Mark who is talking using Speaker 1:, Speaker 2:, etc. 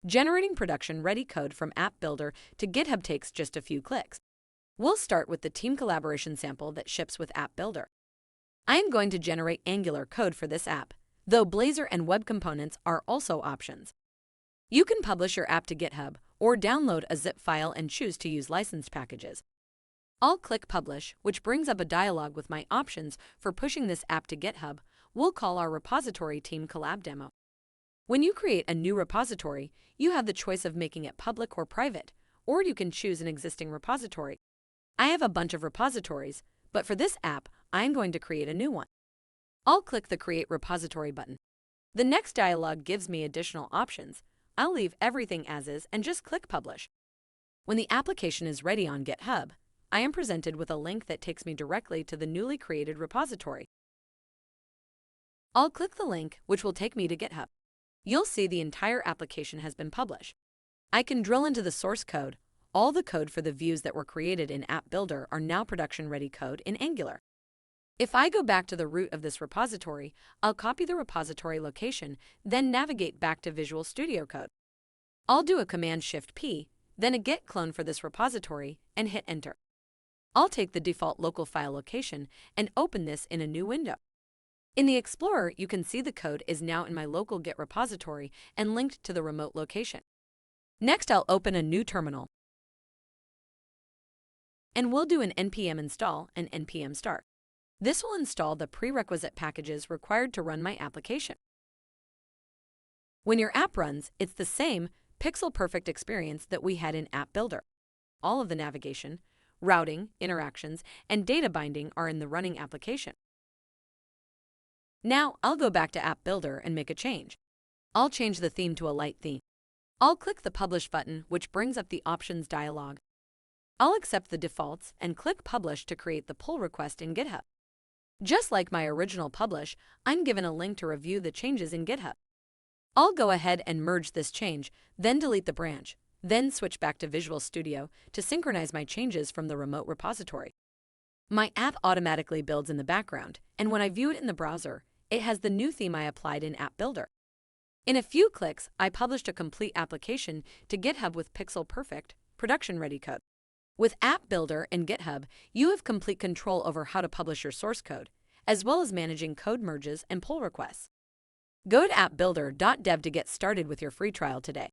Speaker 1: Generating production-ready code from App Builder to GitHub takes just a few clicks. We'll start with the team collaboration sample that ships with App Builder. I am going to generate Angular code for this app, though Blazor and Web Components are also options. You can publish your app to GitHub or download a zip file and choose to use licensed packages. I'll click Publish, which brings up a dialog with my options for pushing this app to GitHub. We'll call our repository Team Collab Demo. When you create a new repository, you have the choice of making it public or private, or you can choose an existing repository. I have a bunch of repositories, but for this app, I'm going to create a new one. I'll click the Create Repository button. The next dialog gives me additional options. I'll leave everything as is and just click Publish. When the application is ready on GitHub, I am presented with a link that takes me directly to the newly created repository. I'll click the link, which will take me to GitHub. You'll see the entire application has been published. I can drill into the source code. All the code for the views that were created in App Builder are now production-ready code in Angular. If I go back to the root of this repository, I'll copy the repository location, then navigate back to Visual Studio Code. I'll do a Command-Shift-P, then a git clone for this repository, and hit Enter. I'll take the default local file location and open this in a new window. In the Explorer, you can see the code is now in my local Git repository and linked to the remote location. Next, I'll open a new terminal. And we'll do an npm install and npm start. This will install the prerequisite packages required to run my application. When your app runs, it's the same pixel-perfect experience that we had in App Builder. All of the navigation, routing, interactions, and data binding are in the running application. Now, I'll go back to App Builder and make a change. I'll change the theme to a light theme. I'll click the Publish button, which brings up the Options dialog. I'll accept the defaults and click Publish to create the pull request in GitHub. Just like my original publish, I'm given a link to review the changes in GitHub. I'll go ahead and merge this change, then delete the branch, then switch back to Visual Studio to synchronize my changes from the remote repository. My app automatically builds in the background, and when I view it in the browser, it has the new theme I applied in App Builder. In a few clicks, I published a complete application to GitHub with pixel-perfect, production-ready code. With App Builder and GitHub, you have complete control over how to publish your source code, as well as managing code merges and pull requests. Go to appbuilder.dev to get started with your free trial today.